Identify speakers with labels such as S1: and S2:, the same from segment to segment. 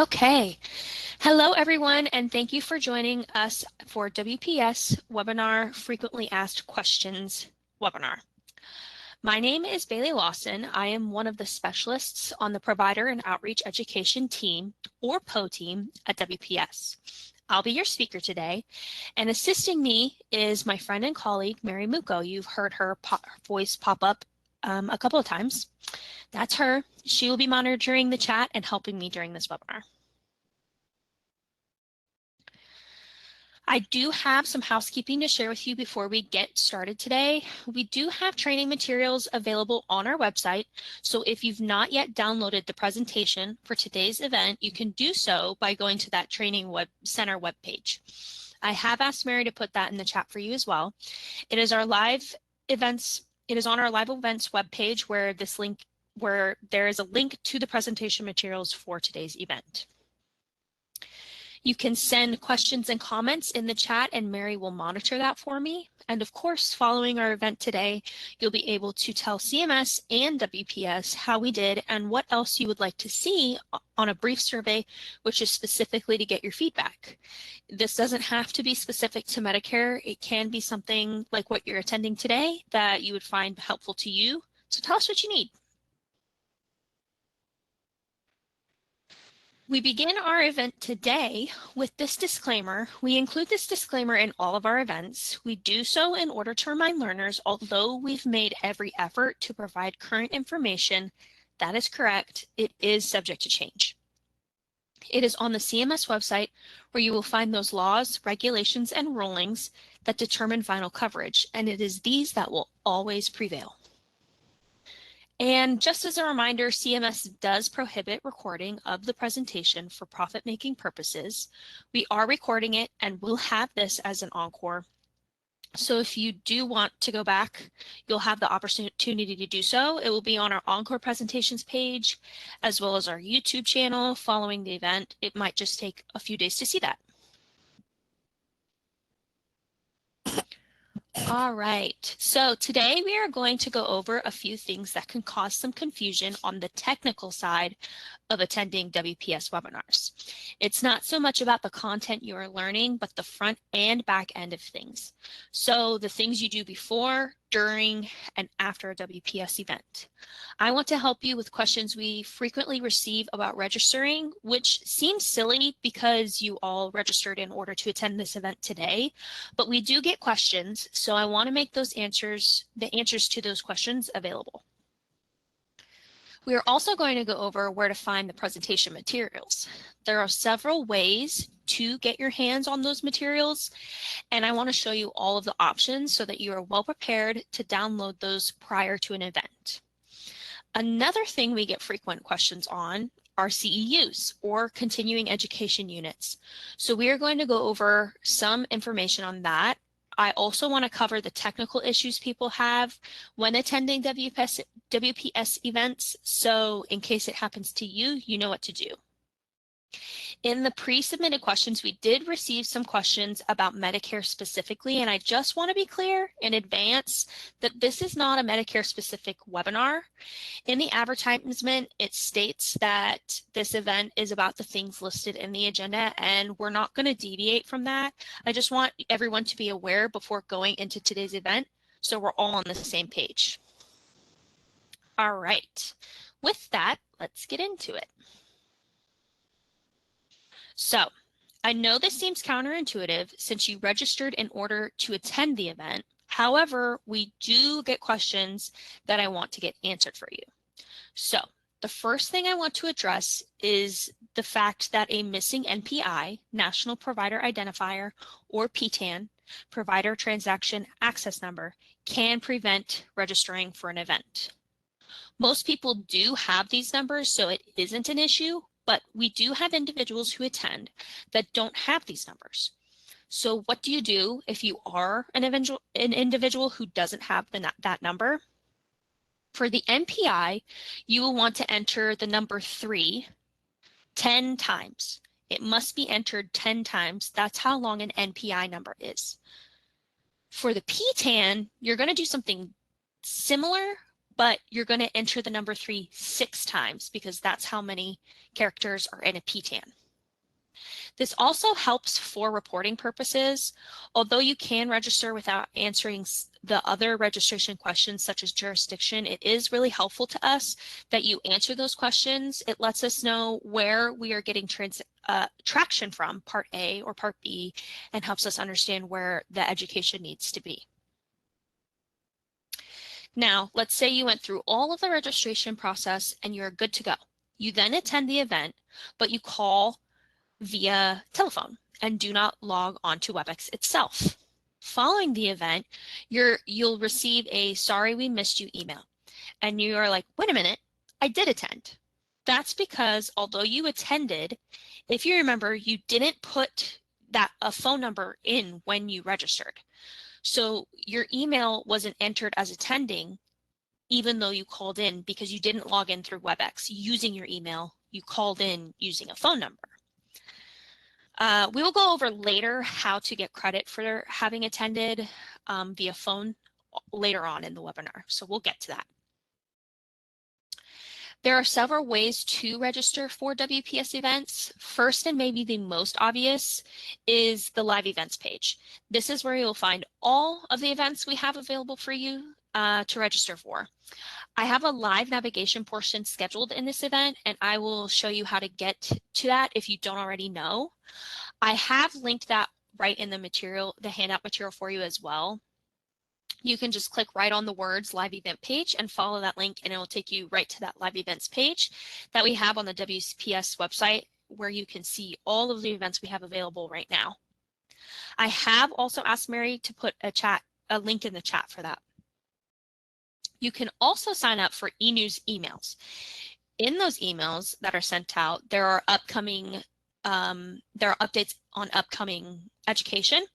S1: Okay. Hello, everyone, and thank you for joining us for WPS Webinar Frequently Asked Questions webinar. My name is Bailey Lawson. I am one of the specialists on the Provider and Outreach Education team, or PO team, at WPS. I'll be your speaker today, and assisting me is my friend and colleague, Mary Muko. You've heard her voice pop up a couple of times. That's her. She will be monitoring the chat and helping me during this webinar. I do have some housekeeping to share with you before we get started today. We do have training materials available on our website, so if you've not yet downloaded the presentation for today's event, you can do so by going to that Training Center webpage. I have asked Mary to put that in the chat for you as well. It is our live events. It is on our live events webpage where there is a link to the presentation materials for today's event. You can send questions and comments in the chat and Mary will monitor that for me. And of course, following our event today, you'll be able to tell CMS and WPS how we did and what else you would like to see on a brief survey, which is specifically to get your feedback. This doesn't have to be specific to Medicare. It can be something like what you're attending today that you would find helpful to you. So tell us what you need. We begin our event today with this disclaimer. We include this disclaimer in all of our events. We do so in order to remind learners, although we've made every effort to provide current information, that is correct, it is subject to change. It is on the CMS website where you will find those laws, regulations, and rulings that determine final coverage, and it is these that will always prevail. And just as a reminder, CMS does prohibit recording of the presentation for profit-making purposes. We are recording it and will have this as an encore. So if you do want to go back, you'll have the opportunity to do so. It will be on our Encore Presentations page, as well as our YouTube channel following the event. It might just take a few days to see that. All right, so today we are going to go over a few things that can cause some confusion on the technical side of attending WPS webinars. It's not so much about the content you are learning, but the front and back end of things. So the things you do before, during, and after a WPS event. I want to help you with questions we frequently receive about registering, which seems silly because you all registered in order to attend this event today, but we do get questions, so I want to make the answers to those questions available. We are also going to go over where to find the presentation materials. There are several ways to get your hands on those materials, and I want to show you all of the options so that you are well prepared to download those prior to an event. Another thing we get frequent questions on are CEUs, or continuing education units. So we are going to go over some information on that. I also want to cover the technical issues people have when attending WPS events, so in case it happens to you, you know what to do. In the pre-submitted questions, we did receive some questions about Medicare specifically, and I just want to be clear in advance that this is not a Medicare specific webinar. In the advertisement, it states that this event is about the things listed in the agenda, and we're not going to deviate from that. I just want everyone to be aware before going into today's event, so we're all on the same page. All right, with that, let's get into it. So I know this seems counterintuitive since you registered in order to attend the event. However, we do get questions that I want to get answered for you. So the first thing I want to address is the fact that a missing NPI, National Provider Identifier, or PTAN, Provider Transaction Access Number, can prevent registering for an event. Most people do have these numbers, so it isn't an issue, but we do have individuals who attend that don't have these numbers. So what do you do if you are an individual who doesn't have that number? For the NPI, you will want to enter the number 3 10 times. It must be entered 10 times. That's how long an NPI number is. For the PTAN, you're going to do something similar, but you're going to enter the number 3 6 times because that's how many characters are in a PTAN. This also helps for reporting purposes. Although you can register without answering the other registration questions such as jurisdiction, it is really helpful to us that you answer those questions. It lets us know where we are getting traction from, Part A or Part B, and helps us understand where the education needs to be. Now, let's say you went through all of the registration process and you're good to go. You then attend the event, but you call via telephone and do not log on to WebEx itself. Following the event, you'll receive a "sorry we missed you" email, and you are like, wait a minute, I did attend. That's because although you attended, if you remember, you didn't put a phone number in when you registered. So your email wasn't entered as attending even though you called in because you didn't log in through WebEx using your email. You called in using a phone number. We will go over later how to get credit for having attended via phone later on in the webinar, so we'll get to that. There are several ways to register for WPS events. First, and maybe the most obvious, is the live events page. This is where you'll find all of the events we have available for you to register for. I have a live navigation portion scheduled in this event, and I will show you how to get to that if you don't already know. I have linked that right in the material, the handout material for you as well. You can just click right on the words live event page and follow that link, and it will take you right to that live events page that we have on the WPS website, where you can see all of the events we have available right now. I have also asked Mary to put a link in the chat for that. You can also sign up for e-news emails. In those emails that are sent out, there are updates on upcoming education.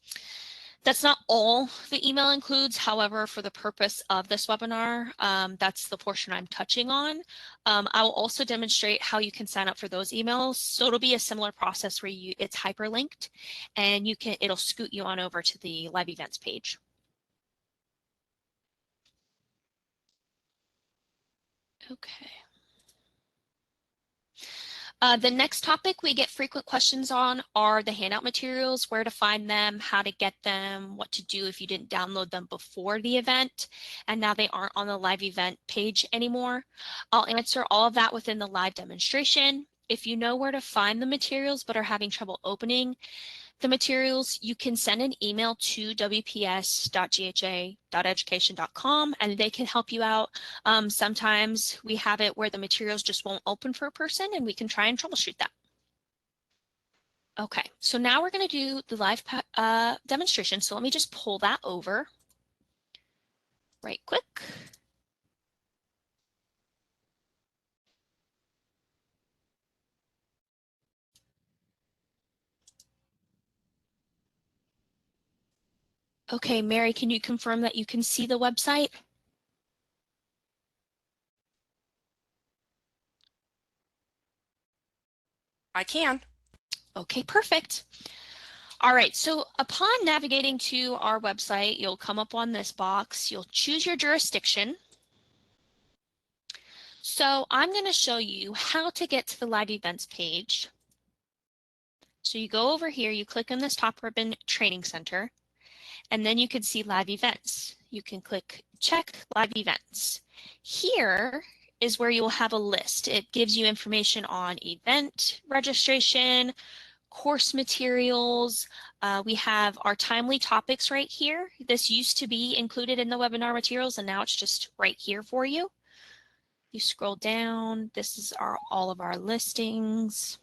S1: That's not all the email includes. However, for the purpose of this webinar, that's the portion I'm touching on. I will also demonstrate how you can sign up for those emails. So it'll be a similar process where it's hyperlinked, and it'll scoot you on over to the live events page. Okay. The next topic we get frequent questions on are the handout materials, where to find them, how to get them, what to do if you didn't download them before the event, and now they aren't on the live event page anymore. I'll answer all of that within the live demonstration. If you know where to find the materials but are having trouble opening the materials, you can send an email to wps.gha.education.com and they can help you out. Sometimes we have it where the materials just won't open for a person, and we can try and troubleshoot that. Okay, so now we're going to do the live demonstration. So let me just pull that over right quick. Okay, Mary, can you confirm that you can see the website?
S2: I can.
S1: Okay, perfect. All right, so upon navigating to our website, you'll come up on this box. You'll choose your jurisdiction. So I'm going to show you how to get to the live events page. So you go over here, you click on this top ribbon, Training Center, and then you can see live events. You can click check live events. Here is where you will have a list. It gives you information on event registration, course materials. We have our timely topics right here. This used to be included in the webinar materials, and now it's just right here for you. You scroll down, this is all of our listings.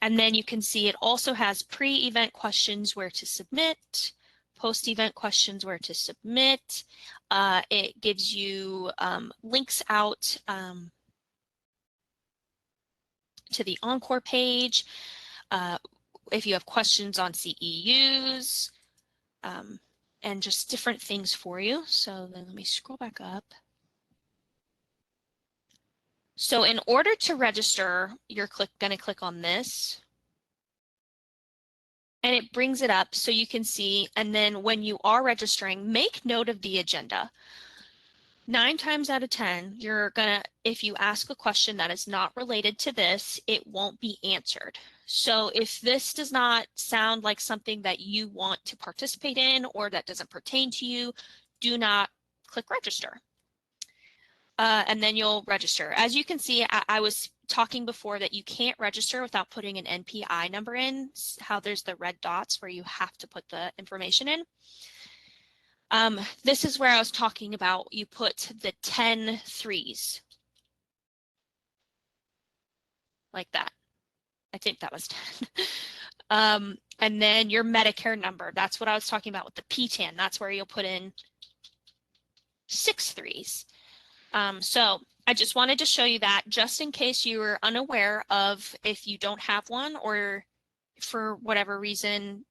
S1: And then you can see it also has pre-event questions where to submit, post-event questions where to submit. It gives you links out to the Encore page. If you have questions on CEUs, and just different things for you. So then let me scroll back up. So in order to register, you're going to click on this. And it brings it up so you can see. And then when you are registering, make note of the agenda. 9 times out of 10, you're gonna, if you ask a question that is not related to this, it won't be answered. So if this does not sound like something that you want to participate in or that doesn't pertain to you, do not click register. And then you'll register. As you can see, I was talking before that you can't register without putting an NPI number in, how there's the red dots where you have to put the information in. This is where I was talking about, you put the 10 threes. Like that. I think that was 10. And then your Medicare number, that's what I was talking about with the PTAN. That's where you'll put in 6 threes. So I just wanted to show you that just in case you were unaware of, if you don't have one or for whatever reason,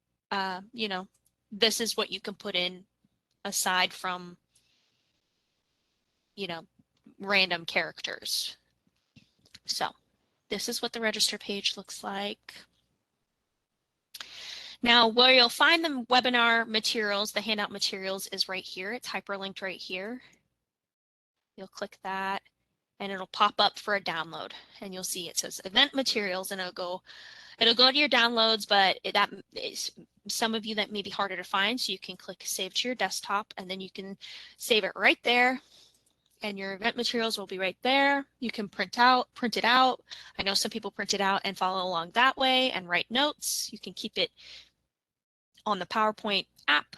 S1: you know, this is what you can put in aside from, you know, random characters. So this is what the register page looks like. Now, where you'll find the webinar materials, the handout materials, is right here. It's hyperlinked right here. You'll click that and it'll pop up for a download, and you'll see it says event materials, and it'll go to your downloads, but that is some of you that may be harder to find, so you can click save to your desktop, and then you can save it right there, and your event materials will be right there. You can print it out. I know some people print it out and follow along that way and write notes. You can keep it on the PowerPoint app,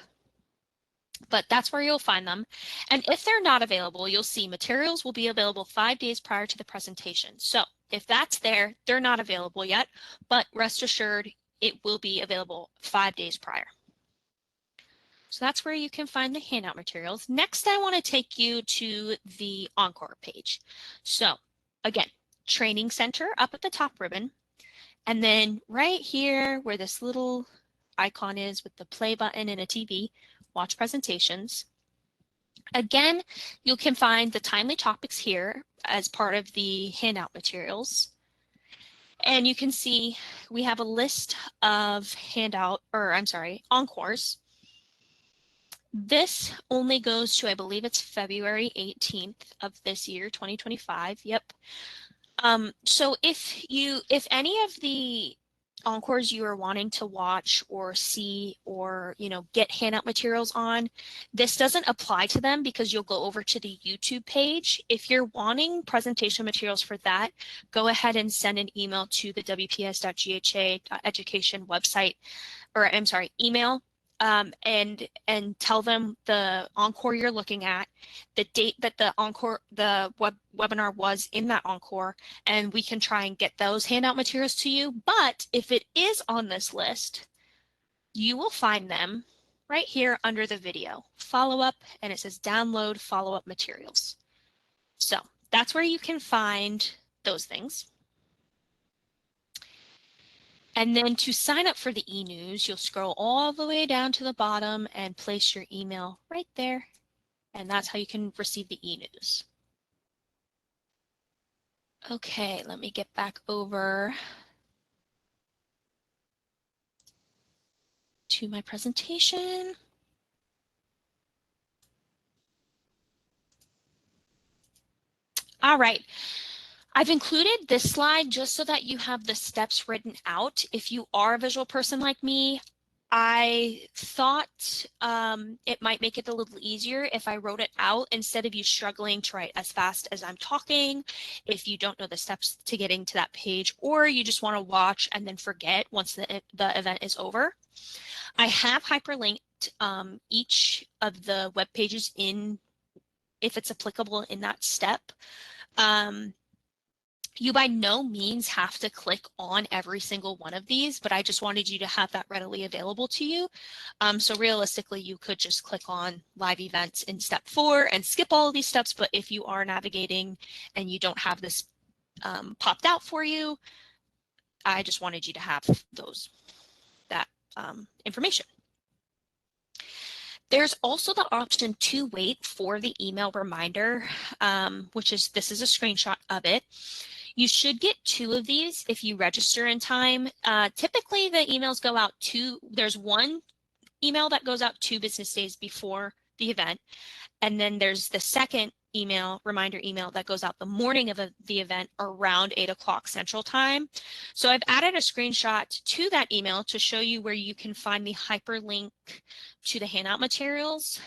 S1: but that's where you'll find them. And if they're not available, you'll see materials will be available 5 days prior to the presentation. So if that's there, they're not available yet, but rest assured it will be available 5 days prior. So that's where you can find the handout materials. Next, I want to take you to the Encore page. So again, Training Center up at the top ribbon. And then right here where this little icon is with the play button and a TV, watch presentations. Again, you can find the timely topics here as part of the handout materials. And you can see we have a list of encores. This only goes to, I believe it's February 18th of this year, 2025. Yep. So if any of the encores you are wanting to watch or see or, you know, get handout materials on, this doesn't apply to them because you'll go over to the YouTube page. If you're wanting presentation materials for that, go ahead and send an email to the wps.gha.education website, or I'm sorry, email. And tell them the encore you're looking at, the date that the webinar was in that encore, and we can try and get those handout materials to you. But if it is on this list, you will find them right here under the video, follow-up, and it says download follow-up materials. So that's where you can find those things. And then to sign up for the e-news, you'll scroll all the way down to the bottom and place your email right there. And that's how you can receive the e-news. Okay, let me get back over to my presentation. All right. I've included this slide just so that you have the steps written out. If you are a visual person like me, I thought it might make it a little easier if I wrote it out instead of you struggling to write as fast as I'm talking. If you don't know the steps to getting to that page, or you just want to watch and then forget once the event is over. I have hyperlinked each of the web pages in, if it's applicable in that step. You by no means have to click on every single one of these, but I just wanted you to have that readily available to you. So realistically, you could just click on live events in step 4 and skip all of these steps. But if you are navigating and you don't have this popped out for you, I just wanted you to have that information. There's also the option to wait for the email reminder, this is a screenshot of it. You should get 2 of these if you register in time. Typically the emails go out there's one email that goes out 2 business days before the event. And then there's the second email, reminder email that goes out the morning of the event around 8 o'clock Central Time. So I've added a screenshot to that email to show you where you can find the hyperlink to the handout materials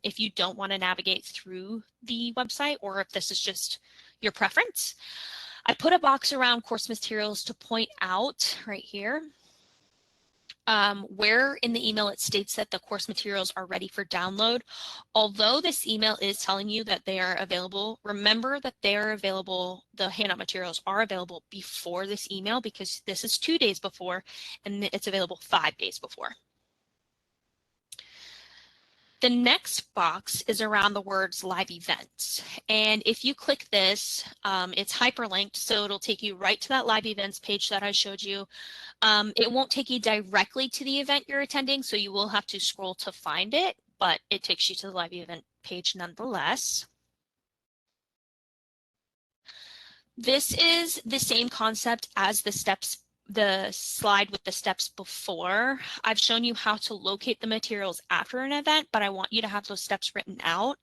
S1: if you don't want to navigate through the website or if this is just your preference. I put a box around course materials to point out right here where in the email it states that the course materials are ready for download. Although this email is telling you that they are available, remember that they are available, the handout materials are available before this email because this is 2 days before and it's available 5 days before. The next box is around the words live events. And if you click this, it's hyperlinked, so it'll take you right to that live events page that I showed you. It won't take you directly to the event you're attending, so you will have to scroll to find it, but it takes you to the live event page nonetheless. This is the same concept as the slide with the steps before. I've shown you how to locate the materials after an event, but I want you to have those steps written out.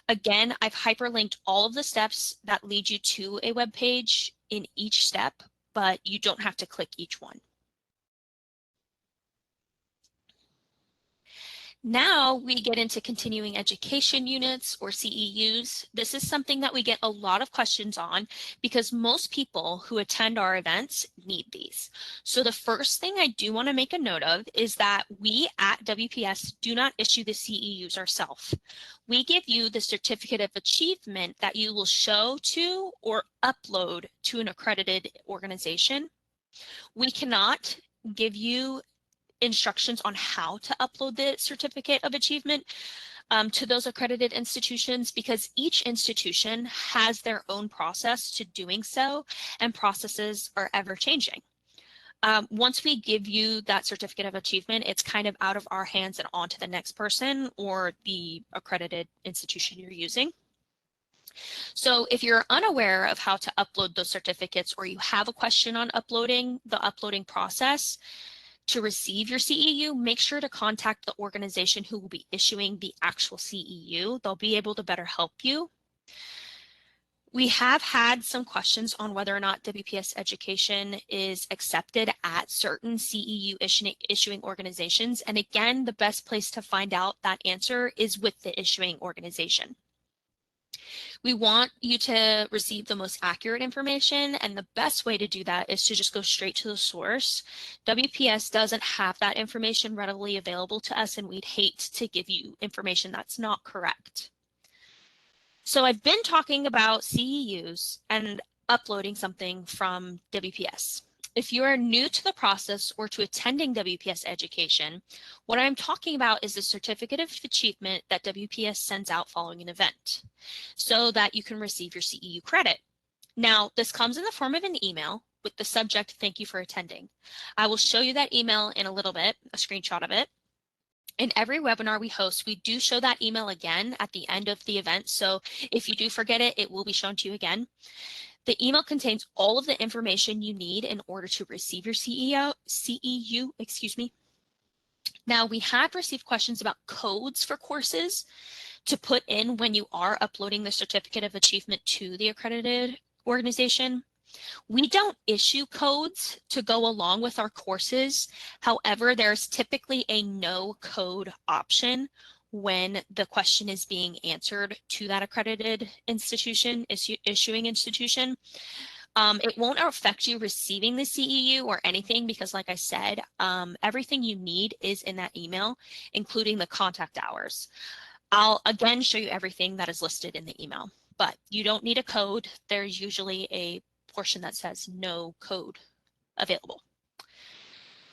S1: Again, I've hyperlinked all of the steps that lead you to a web page in each step, but you don't have to click each one. Now we get into continuing education units or CEUs. This is something that we get a lot of questions on because most people who attend our events need these. So the first thing I do want to make a note of is that we at WPS do not issue the CEUs ourselves. We give you the certificate of achievement that you will show to or upload to an accredited organization. We cannot give you instructions on how to upload the certificate of achievement to those accredited institutions because each institution has their own process to doing so, and processes are ever changing. Once we give you that certificate of achievement, it's kind of out of our hands and on to the next person or the accredited institution you're using. So if you're unaware of how to upload those certificates or you have a question on uploading the uploading process, to receive your CEU, make sure to contact the organization who will be issuing the actual CEU. They'll be able to better help you. We have had some questions on whether or not WPS education is accepted at certain CEU issuing organizations. And again, the best place to find out that answer is with the issuing organization. We want you to receive the most accurate information, and the best way to do that is to just go straight to the source. WPS doesn't have that information readily available to us, and we'd hate to give you information that's not correct. So I've been talking about CEUs and uploading something from WPS. If you are new to the process or to attending WPS education, what I'm talking about is the certificate of achievement that WPS sends out following an event so that you can receive your CEU credit. Now, this comes in the form of an email with the subject, "Thank you for attending." I will show you that email in a little bit, a screenshot of it. In every webinar we host, we do show that email again at the end of the event. So if you do forget it, it will be shown to you again. The email contains all of the information you need in order to receive your CEU. Now, we have received questions about codes for courses to put in when you are uploading the certificate of achievement to the accredited organization. We don't issue codes to go along with our courses. However, there's typically a no code option when the question is being answered to that accredited institution, issuing institution. It won't affect you receiving the CEU or anything because, like I said, everything you need is in that email, including the contact hours. I'll again show you everything that is listed in the email, but you don't need a code. There's usually a portion that says no code available.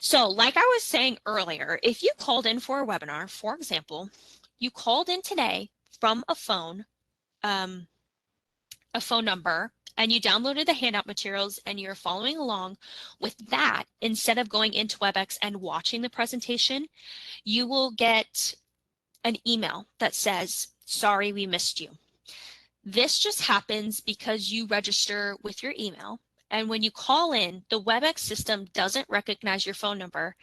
S1: So like I was saying earlier, if you called in for a webinar, for example, you called in today from a phone number, and you downloaded the handout materials and you're following along with that, instead of going into WebEx and watching the presentation, you will get an email that says, "Sorry, we missed you." This just happens because you register with your email, and when you call in, the WebEx system doesn't recognize your phone number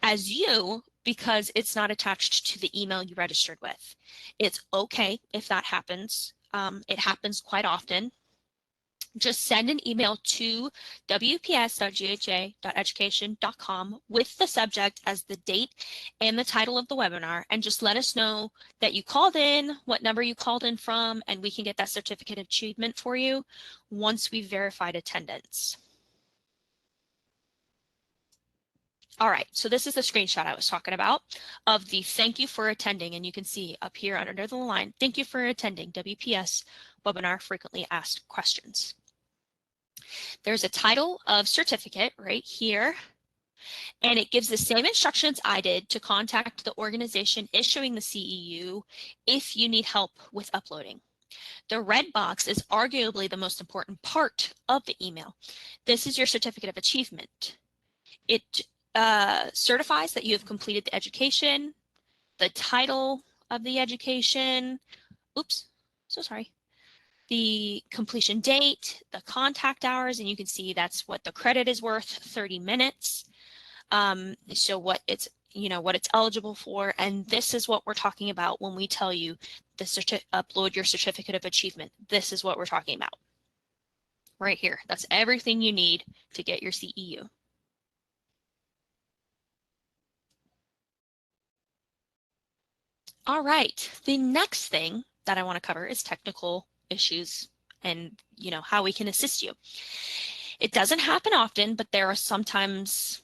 S1: as you because it's not attached to the email you registered with. It's okay if that happens. It happens quite often. Just send an email to wps.gha.education.com with the subject as the date and the title of the webinar, and just let us know that you called in, what number you called in from, and we can get that certificate of achievement for you once we've verified attendance. All right, so this is the screenshot I was talking about of the thank you for attending, and you can see up here under the line, thank you for attending WPS webinar frequently asked questions. There's a title of certificate right here, and it gives the same instructions I did to contact the organization issuing the CEU if you need help with uploading. The red box is arguably the most important part of the email. This is your certificate of achievement. It certifies that you have completed the education, the title of the education, the completion date, the contact hours, and you can see that's what the credit is worth, 30 minutes. So what it's eligible for, and this is what we're talking about when we tell you upload your certificate of achievement. This is what we're talking about right here. That's everything you need to get your CEU. All right, the next thing that I want to cover is technical issues and how we can assist you. It doesn't happen often, but there are sometimes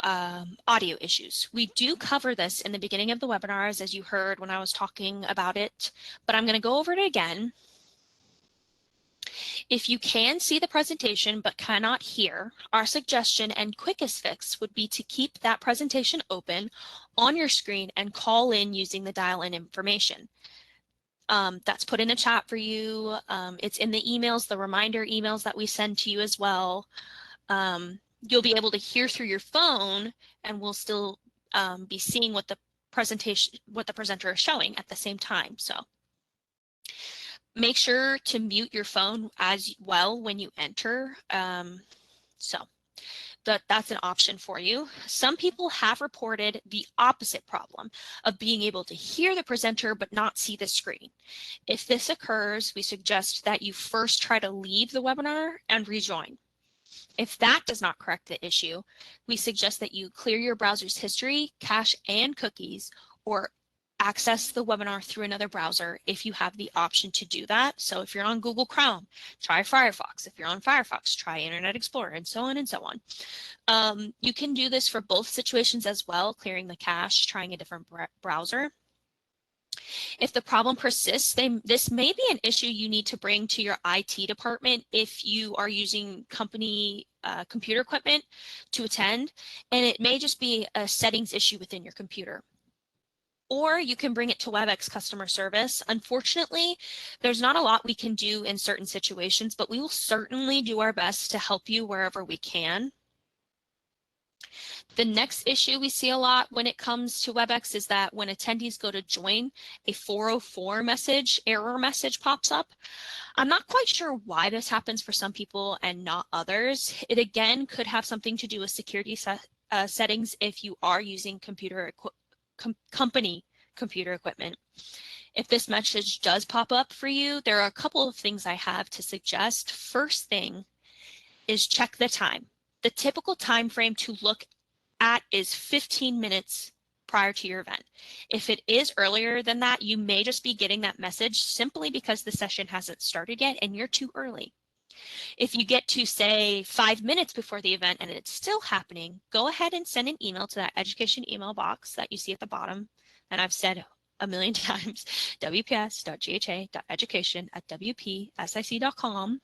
S1: audio issues. We do cover this in the beginning of the webinars, as you heard when I was talking about it, but I'm going to go over it again. If you can see the presentation but cannot hear, our suggestion and quickest fix would be to keep that presentation open on your screen and call in using the dial-in information. That's put in a chat for you. It's in the emails, the reminder emails that we send to you as well. You'll be able to hear through your phone, and we'll still be seeing what the presenter is showing at the same time. So make sure to mute your phone as well when you enter. That's an option for you. Some people have reported the opposite problem of being able to hear the presenter but not see the screen. If this occurs, we suggest that you first try to leave the webinar and rejoin. If that does not correct the issue, we suggest that you clear your browser's history, cache, and cookies, or access the webinar through another browser if you have the option to do that. So if you're on Google Chrome, try Firefox. If you're on Firefox, try Internet Explorer, and so on and so on. You can do this for both situations as well, clearing the cache, trying a different browser. If the problem persists, this may be an issue you need to bring to your IT department if you are using company computer equipment to attend, and it may just be a settings issue within your computer. Or you can bring it to WebEx customer service. Unfortunately, there's not a lot we can do in certain situations, but we will certainly do our best to help you wherever we can. The next issue we see a lot when it comes to WebEx is that when attendees go to join, a 404 error message pops up. I'm not quite sure why this happens for some people and not others. It again could have something to do with security settings if you are using company computer equipment. If this message does pop up for you, there are a couple of things I have to suggest. First thing is check the time. The typical time frame to look at is 15 minutes prior to your event. If it is earlier than that, you may just be getting that message simply because the session hasn't started yet and you're too early. If you get to, say, 5 minutes before the event and it's still happening, go ahead and send an email to that education email box that you see at the bottom. And I've said a million times, wps.gha.education@wpsic.com.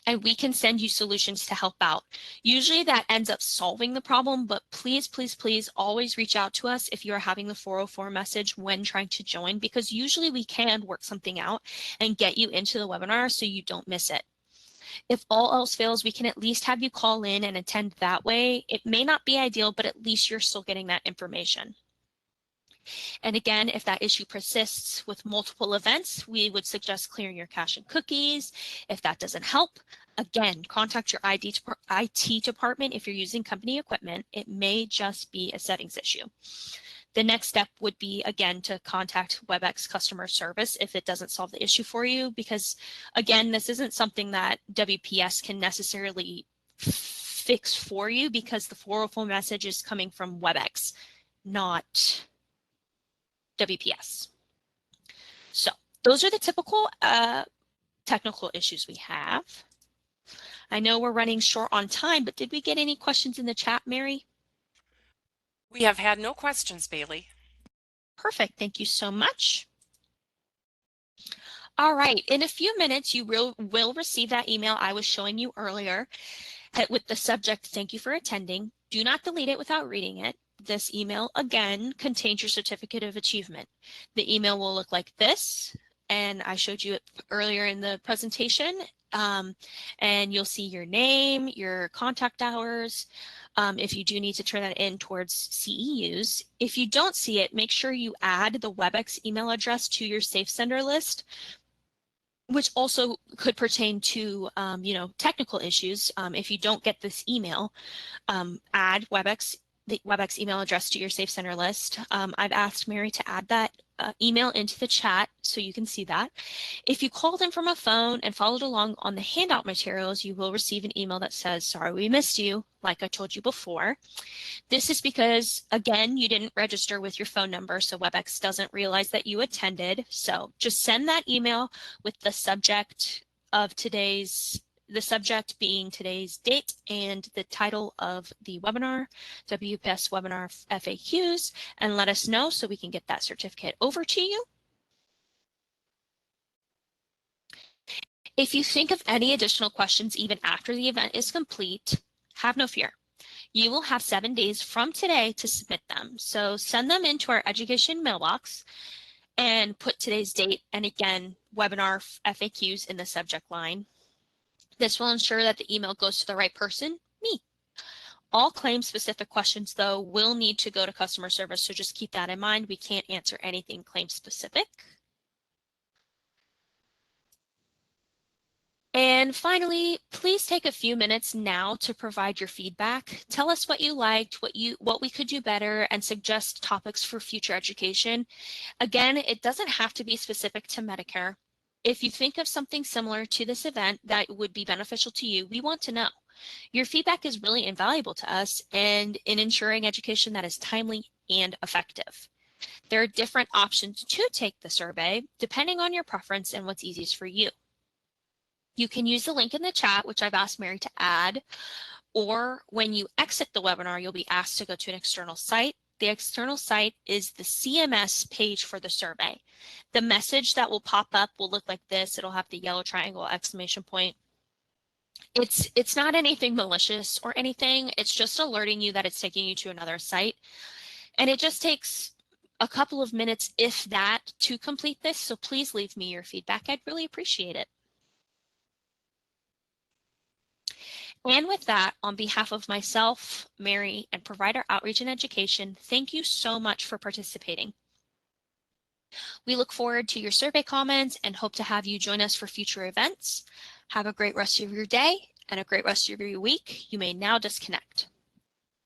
S1: And we can send you solutions to help out. Usually that ends up solving the problem, but please, please, please always reach out to us if you are having the 404 message when trying to join, because usually we can work something out and get you into the webinar so you don't miss it. If all else fails, we can at least have you call in and attend that way. It may not be ideal, but at least you're still getting that information. And again, if that issue persists with multiple events, we would suggest clearing your cache and cookies. If that doesn't help, again, contact your IT department if you're using company equipment. It may just be a settings issue. The next step would be, again, to contact WebEx customer service if it doesn't solve the issue for you, because, again, this isn't something that WPS can necessarily fix for you, because the 404 message is coming from WebEx, not WPS. So those are the typical technical issues we have. I know we're running short on time, but did we get any questions in the chat, Mary?
S2: We have had no questions, Bailey.
S1: Perfect. Thank you so much. All right. In a few minutes, you will receive that email I was showing you earlier with the subject, "Thank you for attending." Do not delete it without reading it. This email, again, contains your certificate of achievement. The email will look like this, and I showed you it earlier in the presentation. And you'll see your name, your contact hours, if you do need to turn that in towards CEUs. If you don't see it, make sure you add the WebEx email address to your Safe Sender list, which also could pertain to, technical issues. If you don't get this email, add the WebEx email address to your Safe Center list. I've asked Mary to add that email into the chat so you can see that. If you called in from a phone and followed along on the handout materials, you will receive an email that says, "Sorry, we missed you," like I told you before. This is because, again, you didn't register with your phone number, so WebEx doesn't realize that you attended. So just send that email with the subject of the subject being today's date and the title of the webinar, WPS Webinar FAQs, and let us know so we can get that certificate over to you. If you think of any additional questions even after the event is complete, have no fear. You will have 7 days from today to submit them. So send them into our education mailbox and put today's date and, again, webinar FAQs in the subject line. This will ensure that the email goes to the right person, me. All claim-specific questions, though, will need to go to customer service, so just keep that in mind. We can't answer anything claim-specific. And finally, please take a few minutes now to provide your feedback. Tell us what you liked, what we could do better, and suggest topics for future education. Again, it doesn't have to be specific to Medicare. If you think of something similar to this event that would be beneficial to you, we want to know. Your feedback is really invaluable to us and in ensuring education that is timely and effective. There are different options to take the survey depending on your preference and what's easiest for you. You can use the link in the chat, which I've asked Mary to add, or when you exit the webinar, you'll be asked to go to an external site. The external site is the CMS page for the survey. The message that will pop up will look like this. It'll have the yellow triangle exclamation point. It's not anything malicious or anything. It's just alerting you that it's taking you to another site. And it just takes a couple of minutes, if that, to complete this. So please leave me your feedback. I'd really appreciate it. And with that, on behalf of myself, Mary, and Provider Outreach and Education, thank you so much for participating. We look forward to your survey comments and hope to have you join us for future events. Have a great rest of your day and a great rest of your week. You may now disconnect.